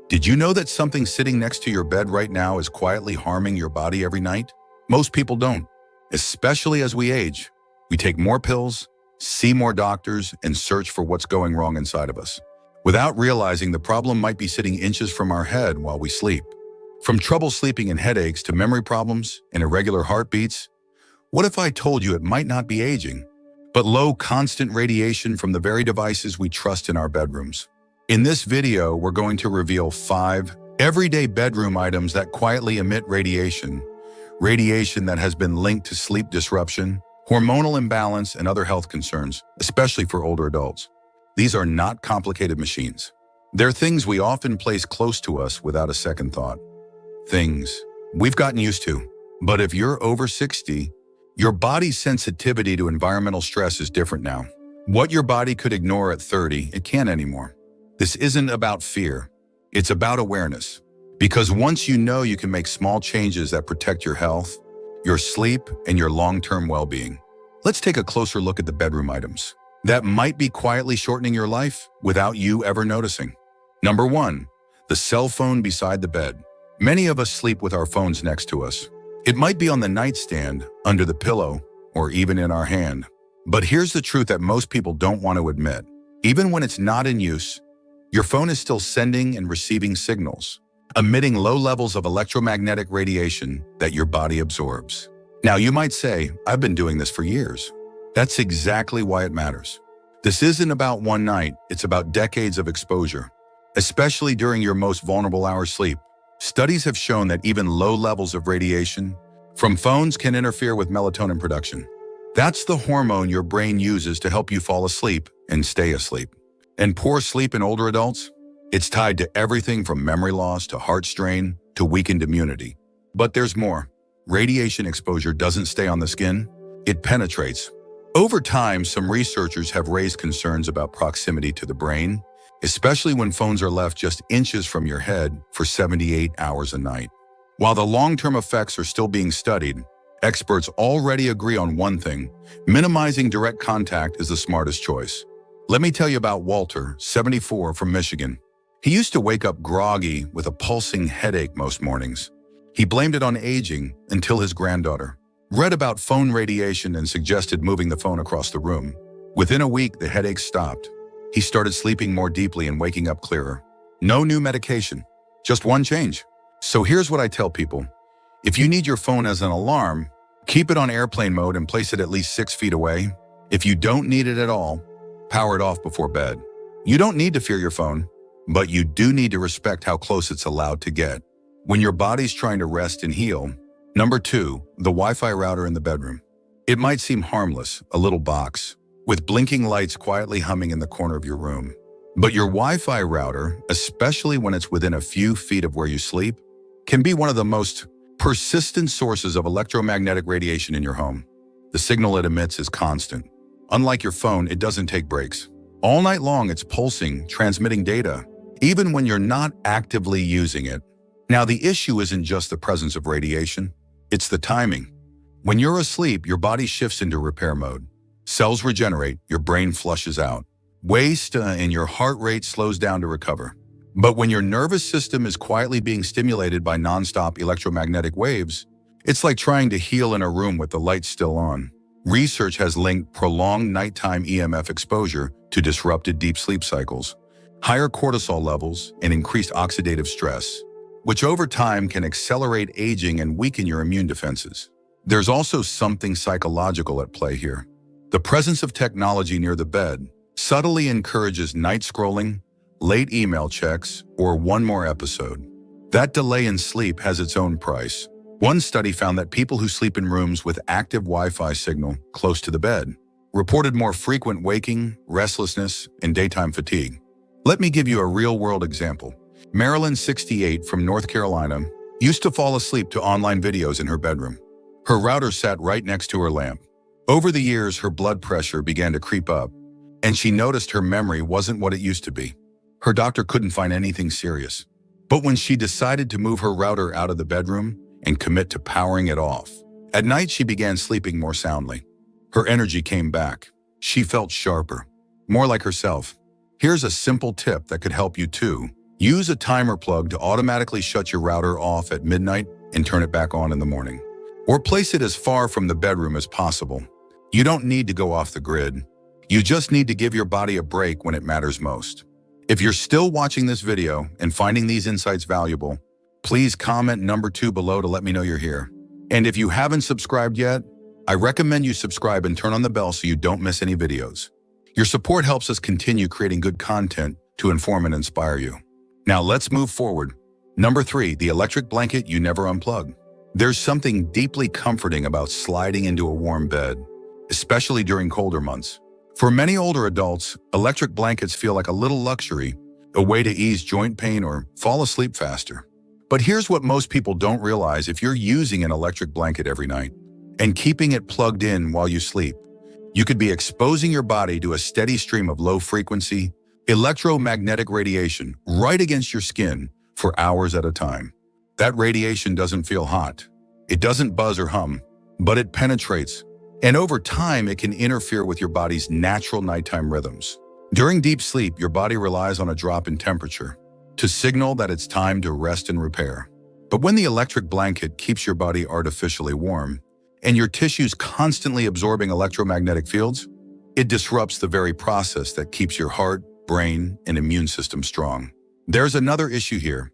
Did you know that something sitting next to your bed right now is quietly harming your body every night? Most people don't, especially as we age. We take more pills, see more doctors, and search for what's going wrong inside of us, without realizing the problem might be sitting inches from our head while we sleep. From trouble sleeping and headaches to memory problems and irregular heartbeats, what if I told you it might not be aging, but low constant radiation from the very devices we trust in our bedrooms? In this video, we're going to reveal 5 everyday bedroom items that quietly emit radiation that has been linked to sleep disruption, hormonal imbalance, and other health concerns, especially for older adults. These are not complicated machines. They're things we often place close to us without a second thought. Things we've gotten used to. But if you're over 60, your body's sensitivity to environmental stress is different now. What your body could ignore at 30, it can't anymore. This isn't about fear. It's about awareness. Because once you know, you can make small changes that protect your health, your sleep, and your long-term well-being. Let's take a closer look at the bedroom items that might be quietly shortening your life without you ever noticing. Number 1, the cell phone beside the bed. Many of us sleep with our phones next to us. It might be on the nightstand, under the pillow, or even in our hand. But here's the truth that most people don't want to admit. Even when it's not in use, your phone is still sending and receiving signals, emitting low levels of electromagnetic radiation that your body absorbs. Now, you might say, I've been doing this for years. That's exactly why it matters. This isn't about one night, it's about decades of exposure, especially during your most vulnerable hours sleep. Studies have shown that even low levels of radiation from phones can interfere with melatonin production. That's the hormone your brain uses to help you fall asleep and stay asleep. And poor sleep in older adults? It's tied to everything from memory loss to heart strain to weakened immunity. But there's more. Radiation exposure doesn't stay on the skin, it penetrates. Over time, some researchers have raised concerns about proximity to the brain, especially when phones are left just inches from your head for 78 hours a night. While the long-term effects are still being studied, experts already agree on one thing: minimizing direct contact is the smartest choice. Let me tell you about Walter, 74, from Michigan. He used to wake up groggy with a pulsing headache most mornings. He blamed it on aging until his granddaughter read about phone radiation and suggested moving the phone across the room. Within a week, the headache stopped. He started sleeping more deeply and waking up clearer. No new medication, just one change. So here's what I tell people. If you need your phone as an alarm, keep it on airplane mode and place it at least 6 feet away. If you don't need it at all, power it off before bed. You don't need to fear your phone, but you do need to respect how close it's allowed to get when your body's trying to rest and heal. Number 2, the Wi-Fi router in the bedroom. It might seem harmless, a little box with blinking lights quietly humming in the corner of your room. But your Wi-Fi router, especially when it's within a few feet of where you sleep, can be one of the most persistent sources of electromagnetic radiation in your home. The signal it emits is constant. Unlike your phone, it doesn't take breaks. All night long, it's pulsing, transmitting data, even when you're not actively using it. Now, the issue isn't just the presence of radiation, it's the timing. When you're asleep, your body shifts into repair mode. Cells regenerate, your brain flushes out. Waste and your heart rate slows down to recover. But when your nervous system is quietly being stimulated by nonstop electromagnetic waves, it's like trying to heal in a room with the lights still on. Research has linked prolonged nighttime EMF exposure to disrupted deep sleep cycles, higher cortisol levels, and increased oxidative stress, which over time can accelerate aging and weaken your immune defenses. There's also something psychological at play here. The presence of technology near the bed subtly encourages night scrolling, late email checks, or one more episode. That delay in sleep has its own price. One study found that people who sleep in rooms with active Wi-Fi signal close to the bed reported more frequent waking, restlessness, and daytime fatigue. Let me give you a real-world example. Marilyn, 68, from North Carolina, used to fall asleep to online videos in her bedroom. Her router sat right next to her lamp. Over the years, her blood pressure began to creep up, and she noticed her memory wasn't what it used to be. Her doctor couldn't find anything serious. But when she decided to move her router out of the bedroom and commit to powering it off, at night she began sleeping more soundly. Her energy came back. She felt sharper, more like herself. Here's a simple tip that could help you too. Use a timer plug to automatically shut your router off at midnight and turn it back on in the morning. Or place it as far from the bedroom as possible. You don't need to go off the grid. You just need to give your body a break when it matters most. If you're still watching this video and finding these insights valuable, please comment number 2 below to let me know you're here. And if you haven't subscribed yet, I recommend you subscribe and turn on the bell so you don't miss any videos. Your support helps us continue creating good content to inform and inspire you. Now let's move forward. Number 3, the electric blanket you never unplug. There's something deeply comforting about sliding into a warm bed, especially during colder months. For many older adults, electric blankets feel like a little luxury, a way to ease joint pain or fall asleep faster. But here's what most people don't realize: if you're using an electric blanket every night and keeping it plugged in while you sleep, you could be exposing your body to a steady stream of low-frequency, electromagnetic radiation right against your skin for hours at a time. That radiation doesn't feel hot. It doesn't buzz or hum, but it penetrates. And over time, it can interfere with your body's natural nighttime rhythms. During deep sleep, your body relies on a drop in temperature to signal that it's time to rest and repair. But when the electric blanket keeps your body artificially warm and your tissues constantly absorbing electromagnetic fields, it disrupts the very process that keeps your heart, brain, and immune system strong. There's another issue here.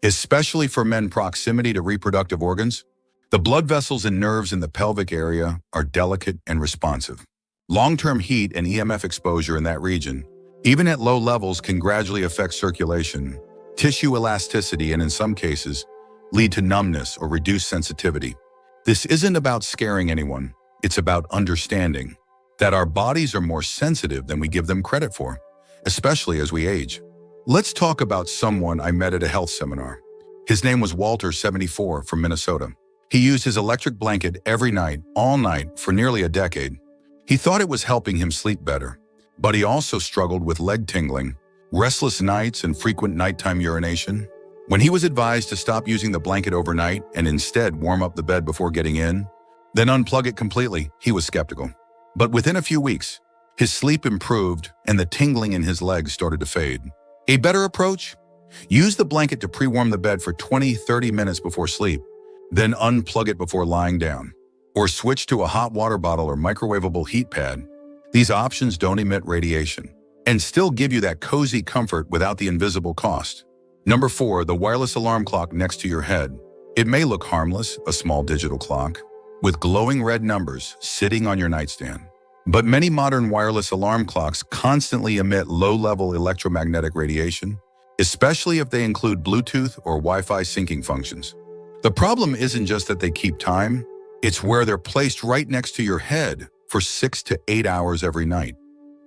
Especially for men, proximity to reproductive organs. The blood vessels and nerves in the pelvic area are delicate and responsive. Long-term heat and EMF exposure in that region, even at low levels, can gradually affect circulation, tissue elasticity, and in some cases, lead to numbness or reduced sensitivity. This isn't about scaring anyone. It's about understanding that our bodies are more sensitive than we give them credit for, especially as we age. Let's talk about someone I met at a health seminar. His name was Walter, 74, from Minnesota. He used his electric blanket every night, all night, for nearly a decade. He thought it was helping him sleep better, but he also struggled with leg tingling, restless nights, and frequent nighttime urination. When he was advised to stop using the blanket overnight and instead warm up the bed before getting in, then unplug it completely, he was skeptical. But within a few weeks, his sleep improved and the tingling in his legs started to fade. A better approach? Use the blanket to pre-warm the bed for 20-30 minutes before sleep. Then unplug it before lying down, or switch to a hot water bottle or microwavable heat pad. These options don't emit radiation and still give you that cozy comfort without the invisible cost. Number 4, the wireless alarm clock next to your head. It may look harmless, a small digital clock with glowing red numbers sitting on your nightstand. But many modern wireless alarm clocks constantly emit low-level electromagnetic radiation, especially if they include Bluetooth or Wi-Fi syncing functions. The problem isn't just that they keep time, it's where they're placed right next to your head for 6 to 8 hours every night.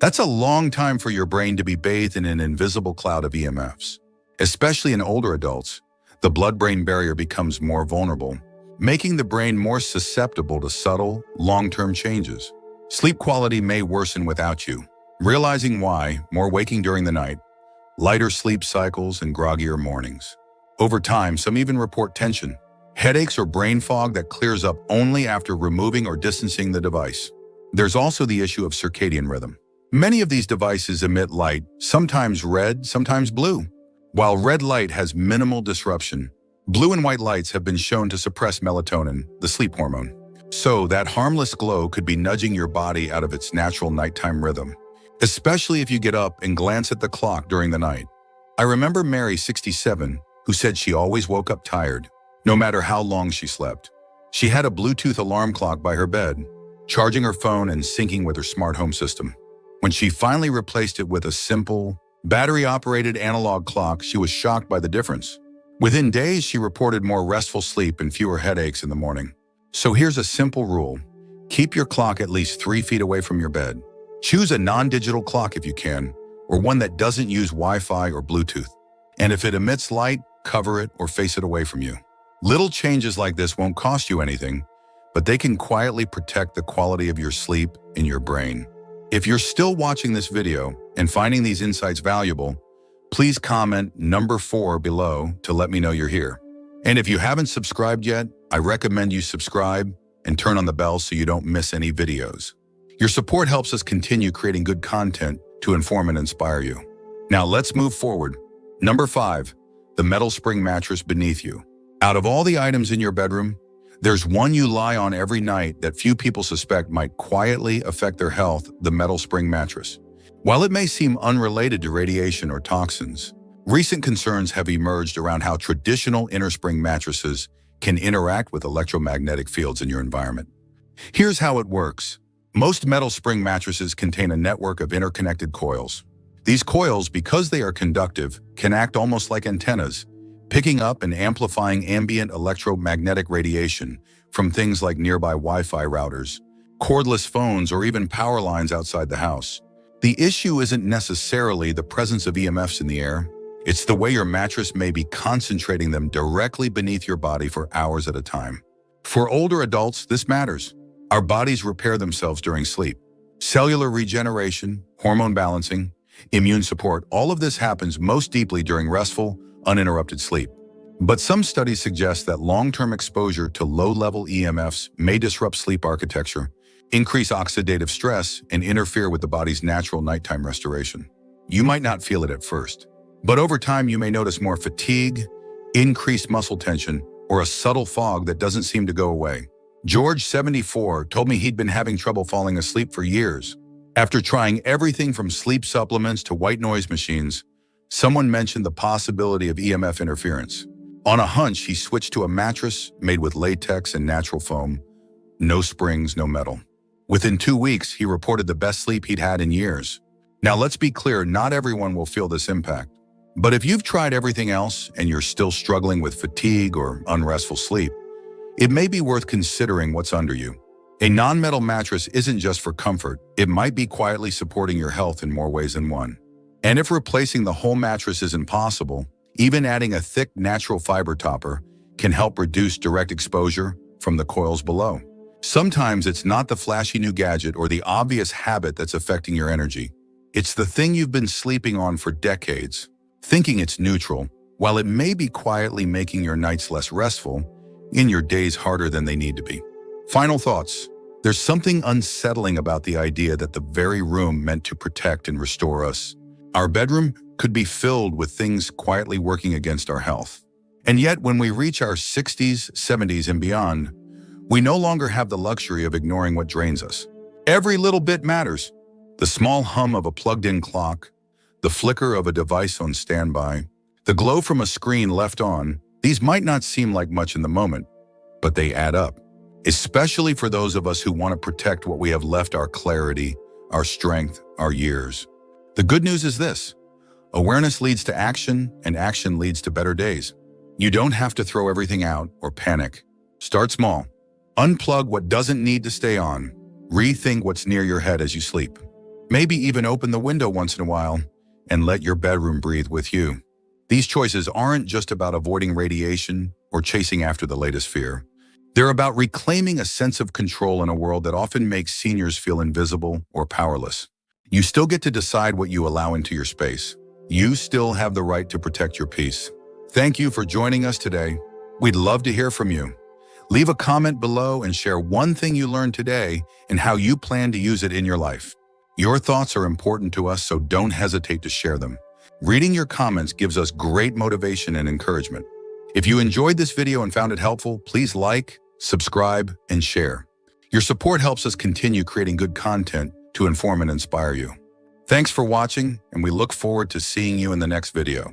That's a long time for your brain to be bathed in an invisible cloud of EMFs. Especially in older adults, the blood-brain barrier becomes more vulnerable, making the brain more susceptible to subtle, long-term changes. Sleep quality may worsen without you. Realizing why: more waking during the night, lighter sleep cycles, and groggier mornings. Over time, some even report tension, headaches, or brain fog that clears up only after removing or distancing the device. There's also the issue of circadian rhythm. Many of these devices emit light, sometimes red, sometimes blue. While red light has minimal disruption, blue and white lights have been shown to suppress melatonin, the sleep hormone. So that harmless glow could be nudging your body out of its natural nighttime rhythm, especially if you get up and glance at the clock during the night. I remember Mary, 67, who said she always woke up tired, no matter how long she slept. She had a Bluetooth alarm clock by her bed, charging her phone and syncing with her smart home system. When she finally replaced it with a simple, battery-operated analog clock, she was shocked by the difference. Within days, she reported more restful sleep and fewer headaches in the morning. So here's a simple rule. Keep your clock at least 3 feet away from your bed. Choose a non-digital clock if you can, or one that doesn't use Wi-Fi or Bluetooth. And if it emits light, cover it or face it away from you. Little changes like this won't cost you anything, but they can quietly protect the quality of your sleep and your brain. If you're still watching this video and finding these insights valuable, please comment number 4 below to let me know you're here. And if you haven't subscribed yet, I recommend you subscribe and turn on the bell so you don't miss any videos. Your support helps us continue creating good content to inform and inspire you. Now let's move forward. Number 5, the metal spring mattress beneath you. Out of all the items in your bedroom, there's one you lie on every night that few people suspect might quietly affect their health: the metal spring mattress. While it may seem unrelated to radiation or toxins, recent concerns have emerged around how traditional innerspring mattresses can interact with electromagnetic fields in your environment. Here's how it works. Most metal spring mattresses contain a network of interconnected coils. These coils, because they are conductive, can act almost like antennas, picking up and amplifying ambient electromagnetic radiation from things like nearby Wi-Fi routers, cordless phones, or even power lines outside the house. The issue isn't necessarily the presence of EMFs in the air. It's the way your mattress may be concentrating them directly beneath your body for hours at a time. For older adults, this matters. Our bodies repair themselves during sleep. Cellular regeneration, hormone balancing, immune support, all of this happens most deeply during restful, uninterrupted sleep. But some studies suggest that long-term exposure to low-level EMFs may disrupt sleep architecture, increase oxidative stress, and interfere with the body's natural nighttime restoration. You might not feel it at first, but over time you may notice more fatigue, increased muscle tension, or a subtle fog that doesn't seem to go away. George, 74, told me he'd been having trouble falling asleep for years. After trying everything from sleep supplements to white noise machines, someone mentioned the possibility of EMF interference. On a hunch, he switched to a mattress made with latex and natural foam. No springs, no metal. Within 2 weeks, he reported the best sleep he'd had in years. Now, let's be clear, not everyone will feel this impact. But if you've tried everything else and you're still struggling with fatigue or unrestful sleep, it may be worth considering what's under you. A non-metal mattress isn't just for comfort. It might be quietly supporting your health in more ways than one. And if replacing the whole mattress isn't possible, even adding a thick natural fiber topper can help reduce direct exposure from the coils below. Sometimes it's not the flashy new gadget or the obvious habit that's affecting your energy. It's the thing you've been sleeping on for decades, thinking it's neutral, while it may be quietly making your nights less restful and your days harder than they need to be. Final thoughts. There's something unsettling about the idea that the very room meant to protect and restore us, our bedroom, could be filled with things quietly working against our health. And yet, when we reach our 60s, 70s, and beyond, we no longer have the luxury of ignoring what drains us. Every little bit matters. The small hum of a plugged-in clock, the flicker of a device on standby, the glow from a screen left on, these might not seem like much in the moment, but they add up. Especially for those of us who want to protect what we have left: our clarity, our strength, our years. The good news is this: awareness leads to action, and action leads to better days. You don't have to throw everything out or panic. Start small. Unplug what doesn't need to stay on. Rethink what's near your head as you sleep. Maybe even open the window once in a while and let your bedroom breathe with you. These choices aren't just about avoiding radiation or chasing after the latest fear. They're about reclaiming a sense of control in a world that often makes seniors feel invisible or powerless. You still get to decide what you allow into your space. You still have the right to protect your peace. Thank you for joining us today. We'd love to hear from you. Leave a comment below and share one thing you learned today and how you plan to use it in your life. Your thoughts are important to us, so don't hesitate to share them. Reading your comments gives us great motivation and encouragement. If you enjoyed this video and found it helpful, please like, subscribe, and share. Your support helps us continue creating good content to inform and inspire you. Thanks for watching, and we look forward to seeing you in the next video.